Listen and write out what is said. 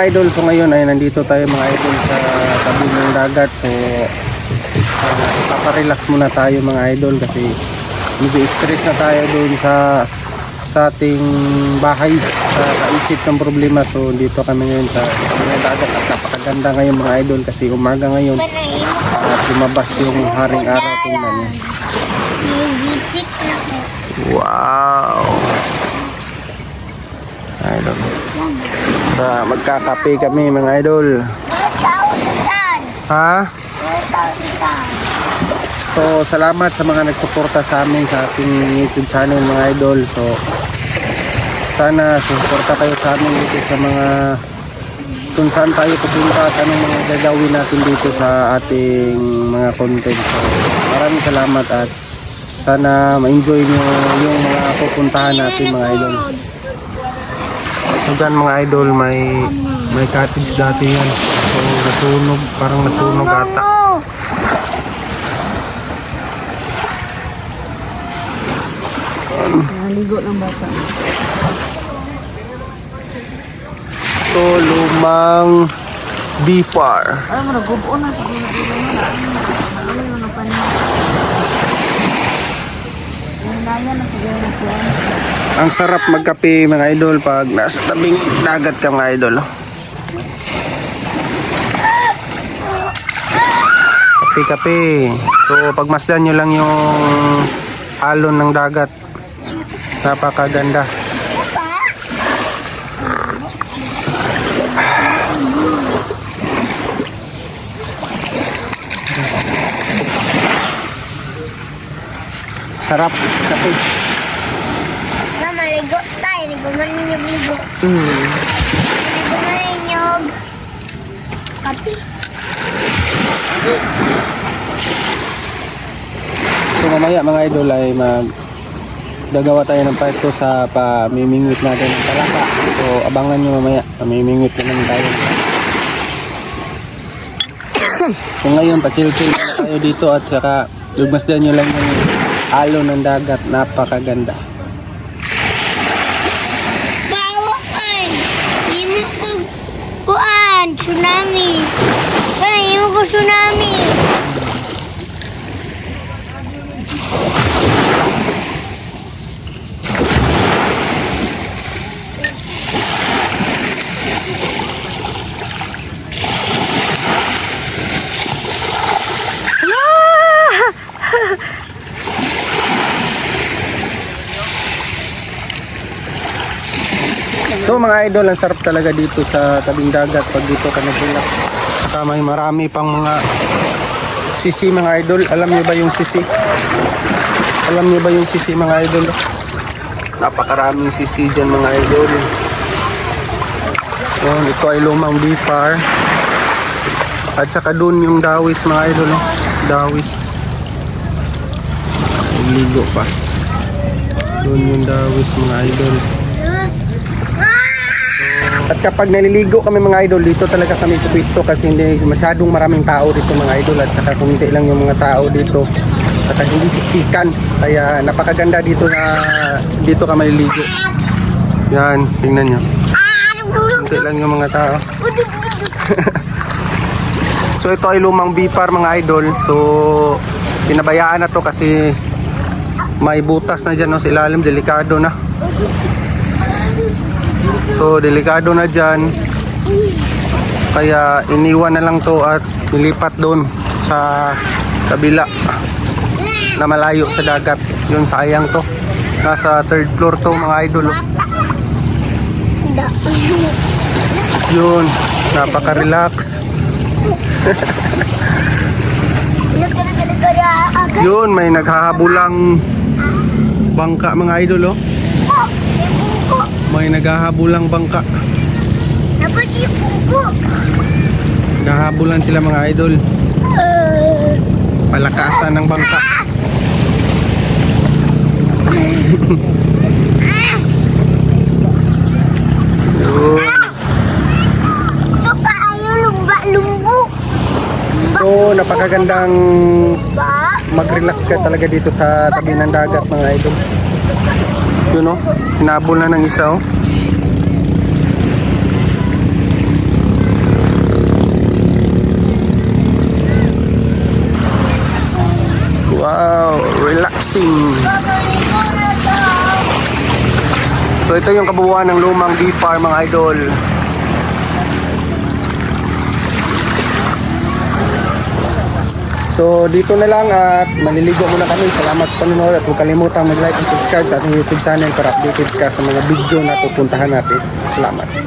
idol, so ngayon ay nandito tayo mga idol sa tabi ng dagat. So paparelax muna tayo mga idol kasi medyo stress na tayo doon sa ating bahay sa kaisip ng problema. So dito kami ngayon sa dagat at napakaganda ngayon mga idol kasi umaga ngayon at lumabas yung haring araw. Tingnan niyo. Wow, idol. Magkakape kami mga idol. Ha? So salamat sa mga nagsuporta sa amin sa ating YouTube channel mga idol. So sana suporta kayo sa amin dito sa mga kung saan tayo pupunta at anong mga gagawin natin dito sa ating mga content. So maraming salamat at sana ma-enjoy nyo yung mga pupuntahan natin mga idol. So dyan mga idol may cottage dati yan. So nasunog, parang nasunog ata. Naligo ng bata. So lumang BFAR. Alam mo, nag-gubo na. Alam mo na panin. Ang sarap magkape mga idol pag nasa tabing dagat ka mga idol. Kape-kape. So pagmasdan nyo lang yung alon ng dagat. Napakaganda. Sarap kape. Maligo tayo, ligo maninyog-ligo. Ligo maninyog. Kapi. So mamaya mga idol ay gagawa tayo ng part 2 sa pamimingwit natin ng talaka. So abangan nyo mamaya, pamimingwit naman tayo. So ngayon pa-chill-chill na tayo dito at saka lugmasdan nyo lang yung alon ng dagat, napakaganda. Tsunami. Ay, yung ko tsunami. So mga idol, ang sarap talaga dito sa tabing dagat pag dito ka nag-relax. Saka may marami pang mga sisi mga idol. Alam niyo ba yung sisi? Alam niyo ba yung sisi mga idol? Napakaraming sisi dyan mga idol. So ito ay lumang BFAR. At saka doon yung dawis mga idol. Dawis. Ligo pa. Doon yung dawis mga idol. At kapag naliligo kami mga idol, dito talaga kami pupwesto kasi hindi masyadong maraming tao dito mga idol. At saka kunti lang yung mga tao dito. At saka hindi siksikan. Kaya napakaganda dito ka maliligo. Yan, tingnan nyo. Kunti lang yung mga tao. So ito ay lumang BFAR mga idol. So pinabayaan na to kasi may butas na dyan no, sa ilalim, delikado na. So delikado na dyan, kaya iniwan na lang to at nilipat doon sa kabila na malayo sa dagat. Yun, sayang to, nasa 3rd floor to mga idol. Yun, napaka-relax. Yun, may naghahabulang bangka mga idol oh. May naghahabulang bangka. Dapat yung pugo. Naghahabulan sila mga idol. Palakasan ng bangka. Yun. So napakagandang mag-relax ka talaga dito sa tabi ng dagat mga idol. Yun oh, hinabol na ng isa oh. So ito yung kabuuan ng lumang D-Farm mga idol. So dito na lang at maliligo muna kami. Salamat sa panonood at huwag kalimutang mag-like and subscribe sa ating YouTube channel para updated ka sa mga video na pupuntahan natin. Salamat.